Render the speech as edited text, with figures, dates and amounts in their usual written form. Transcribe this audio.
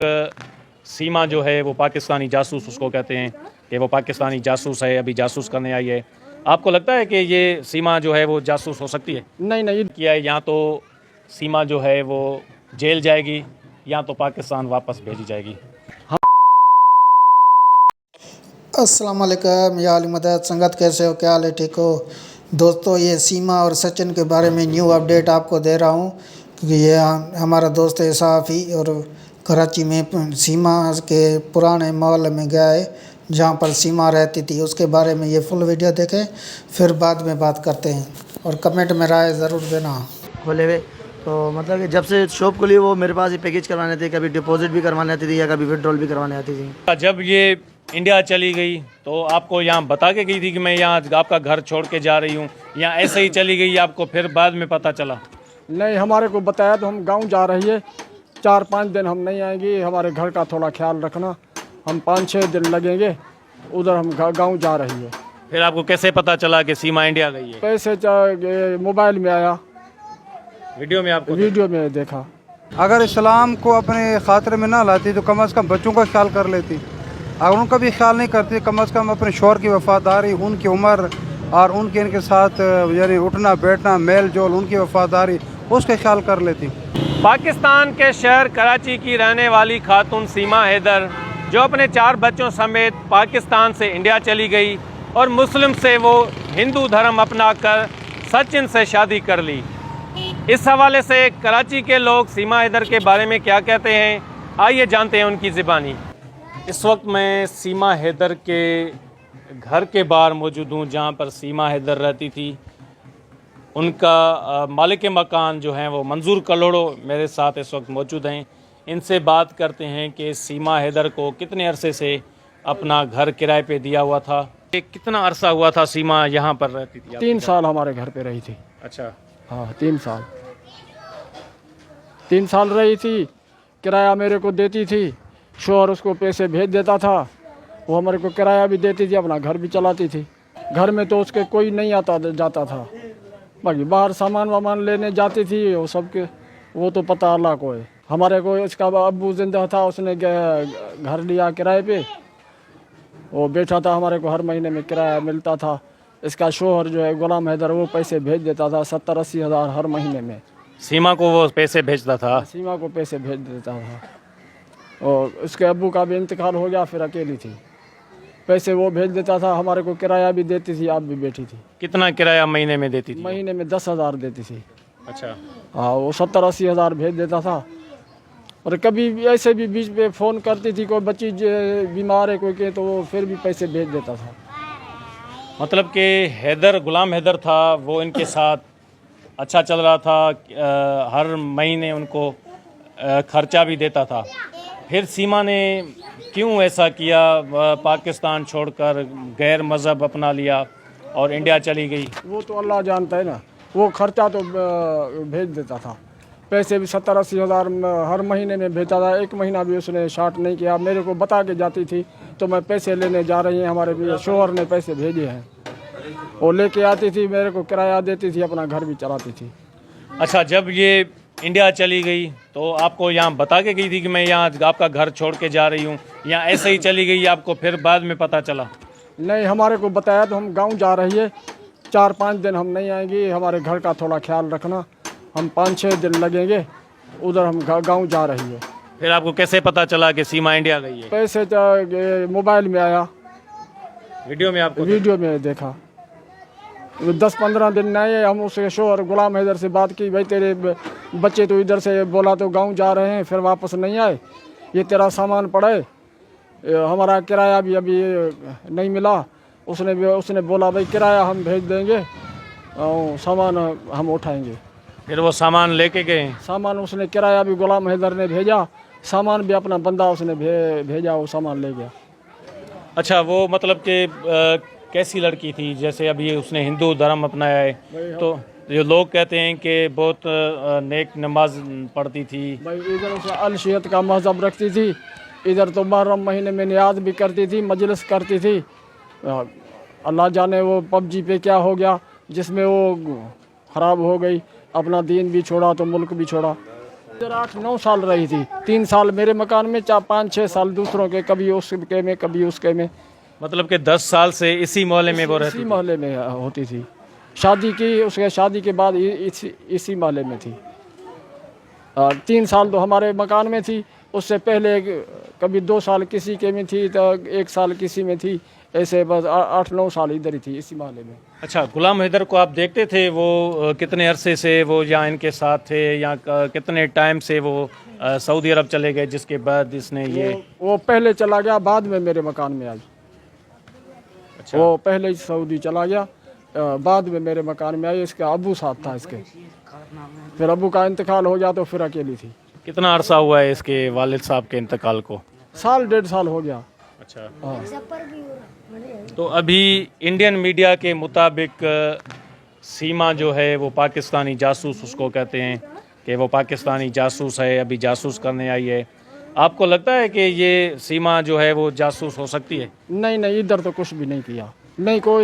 सीमा जो है वो पाकिस्तानी जासूस उसको कहते हैं कि वो पाकिस्तानी जासूस है, अभी जासूस करने आई है। आपको लगता है कि ये सीमा जो है वो जासूस हो सकती है? नहीं किया है, यहाँ तो सीमा जो है वो जेल जाएगी या तो पाकिस्तान वापस भेजी जाएगी। अस्सलाम वालेकुम या अली मदद संगत, कैसे हो? क्या हाल है? ठीक हो दोस्तों? ये सीमा और सचिन के बारे में न्यू अपडेट आपको दे रहा हूँ क्योंकि ये हमारा दोस्त है साफ़ी और कराची में सीमा के पुराने मोहल्ले में गया है जहाँ पर सीमा रहती थी। उसके बारे में ये फुल वीडियो देखें, फिर बाद में बात करते हैं और कमेंट में राय ज़रूर देना। खोले हुए तो मतलब कि जब से शॉप खुली वो मेरे पास ही पैकेज करवाने थे, कभी डिपॉजिट भी करवाने आती थी या कभी विड्रॉल भी करवाने आती थी। जब ये इंडिया चली गई तो आपको यहाँ बता के गई थी कि मैं यहाँ आपका घर छोड़ के जा रही हूँ, या ऐसे ही चली गई आपको फिर बाद में पता चला? नहीं, हमारे को बताया तो हम गांव जा रही है, 4-5 दिन हम नहीं आएंगे, हमारे घर का थोड़ा ख्याल रखना, हम 5-6 दिन लगेंगे, उधर हम गांव जा रही है। फिर आपको कैसे पता चला कि सीमा इंडिया गई है? पैसे मोबाइल में आया, वीडियो में आपको वीडियो में देखा। अगर इस्लाम को अपने ख़ातिर में ना लाती तो कम से कम बच्चों का ख्याल कर लेती। अगर उनका भी ख्याल नहीं करती, कम से कम अपने शौहर की वफ़ादारी, उनकी उम्र और उनके इनके साथ यानी उठना बैठना मेल जोल, उनकी वफ़ादारी, उसका ख्याल कर लेती। पाकिस्तान के शहर कराची की रहने वाली खातून सीमा हैदर, जो अपने 4 बच्चों समेत पाकिस्तान से इंडिया चली गई और मुस्लिम से वो हिंदू धर्म अपनाकर सचिन से शादी कर ली। इस हवाले से कराची के लोग सीमा हैदर के बारे में क्या कहते हैं, आइए जानते हैं उनकी ज़बानी। इस वक्त मैं सीमा हैदर के घर के बाहर मौजूद हूँ जहाँ पर सीमा हैदर रहती थी। उनका मालिक मकान जो हैं वो मंजूर कलोड़ो मेरे साथ इस वक्त मौजूद हैं। इनसे बात करते हैं कि सीमा हैदर को कितने अरसे से अपना घर किराए पे दिया हुआ था। कितना अरसा हुआ था सीमा यहाँ पर रहती थी? 3 साल हमारे घर पे रही थी। अच्छा, हाँ, 3 साल रही थी। किराया मेरे को देती थी, शौहर उसको पैसे भेज देता था, वो हमारे को किराया भी देती थी, अपना घर भी चलाती थी। घर में तो उसके कोई नहीं आता जाता था, बाकी बाहर सामान वामान लेने जाती थी वो सबके, वो तो पता अल्लाह को है। हमारे को इसका अब्बू जिंदा था, उसने घर लिया किराए पे, वो बैठा था, हमारे को हर महीने में किराया मिलता था। इसका शौहर जो है गुलाम हैदर, वो पैसे भेज देता था 70-80 हज़ार हर महीने में। सीमा को वो पैसे भेजता था? सीमा को पैसे भेज देता था और उसके अब्बू का भी इंतकाल हो गया, फिर अकेली थी। पैसे वो भेज देता था, हमारे को किराया भी देती थी, आप भी बैठी थी। कितना किराया महीने में देती थी? महीने में 10 हज़ार देती थी। अच्छा, हाँ, वो 70-80 हज़ार भेज देता था। और कभी भी ऐसे भी बीच में फ़ोन करती थी, कोई बच्ची बीमार है कोई के, तो वो फिर भी पैसे भेज देता था। मतलब कि हैदर, गुलाम हैदर था, वो इनके साथ अच्छा चल रहा था, हर महीने उनको खर्चा भी देता था। फिर सीमा ने क्यों ऐसा किया, पाकिस्तान छोड़कर गैर मज़हब अपना लिया और इंडिया चली गई? वो तो अल्लाह जानता है ना। वो खर्चा तो भेज देता था, पैसे भी 70-80 हज़ार हर महीने में भेजता था। एक महीना भी उसने शार्ट नहीं किया। मेरे को बता के जाती थी तो मैं पैसे लेने जा रही हैं, हमारे भी शौहर ने पैसे भेजे हैं, वो लेके आती थी, मेरे को किराया देती थी, अपना घर भी चलाती थी। अच्छा, जब ये इंडिया चली गई तो आपको यहाँ बता के गई थी कि मैं यहाँ आपका घर छोड़ के जा रही हूँ, या ऐसे ही चली गई आपको फिर बाद में पता चला? नहीं, हमारे को बताया तो हम गांव जा रही है, 4-5 दिन हम नहीं आएंगे, हमारे घर का थोड़ा ख्याल रखना, हम 5-6 दिन लगेंगे, उधर हम गांव जा रही है। फिर आपको कैसे पता चला कि सीमा इंडिया गई है? पैसे मोबाइल में आया, वीडियो में आपको वीडियो में देखा। 10-15 दिन नहीं है, हम उसके शौहर गुलाम हैदर से बात की, भाई तेरे बच्चे तो इधर से बोला तो गांव जा रहे हैं, फिर वापस नहीं आए, ये तेरा सामान पड़ा है, हमारा किराया भी अभी नहीं मिला। उसने बोला भाई किराया हम भेज देंगे और सामान हम उठाएंगे। फिर वो सामान लेके गए? सामान उसने, किराया भी गुलाम हैदर ने भेजा, सामान भी अपना बंदा उसने भेजा, वो सामान ले गया। अच्छा, वो मतलब कि कैसी लड़की थी? जैसे अभी उसने हिंदू धर्म अपनाया है, तो जो लोग कहते हैं कि बहुत नेक नमाज पढ़ती थी। भाई इधर उसे अल-शियत का मज़हब रखती थी, इधर तो मुहर्रम महीने में नियाज भी करती थी, मजलिस करती थी। अल्लाह जाने वो पबजी पे क्या हो गया, जिसमें वो ख़राब हो गई, अपना दीन भी छोड़ा तो मुल्क भी छोड़ा। इधर 8-9 साल रही थी, 3 साल मेरे मकान में, 4-5-6 साल दूसरों के, कभी उसके में कभी उसके में। मतलब कि 10 साल से इसी मोहल्ले में वो रहती इसी मोहल्ले में होती थी। शादी की, उसके शादी के बाद इसी मोहल्ले में थी। 3 साल तो हमारे मकान में थी, उससे पहले कभी 2 साल किसी के में थी, तो 1 साल किसी में थी, ऐसे बस 8-9 साल इधर ही थी इसी मोहल्ले में। अच्छा, गुलाम हैदर को आप देखते थे, वो कितने अरसे से वो यहाँ इनके साथ थे, या कितने टाइम से वो सऊदी अरब चले गए जिसके बाद इसने ये? वो पहले चला गया, बाद में मेरे मकान में आई। अच्छा। वो पहले ही सऊदी चला गया, बाद में मेरे मकान में आई। इसका अबू साथ था इसके, फिर अबू का इंतकाल हो गया तो फिर अकेली थी। कितना अरसा हुआ है इसके वालिद साहब के इंतकाल को? 1.5 साल हो गया। अच्छा। हाँ। तो अभी इंडियन मीडिया के मुताबिक सीमा जो है वो पाकिस्तानी जासूस उसको कहते हैं, कि वो पाकिस्तानी जासूस है, अभी जासूस करने आई है। आपको लगता है कि ये सीमा जो है वो जासूस हो सकती है? नहीं, इधर तो कुछ भी नहीं किया, नहीं कोई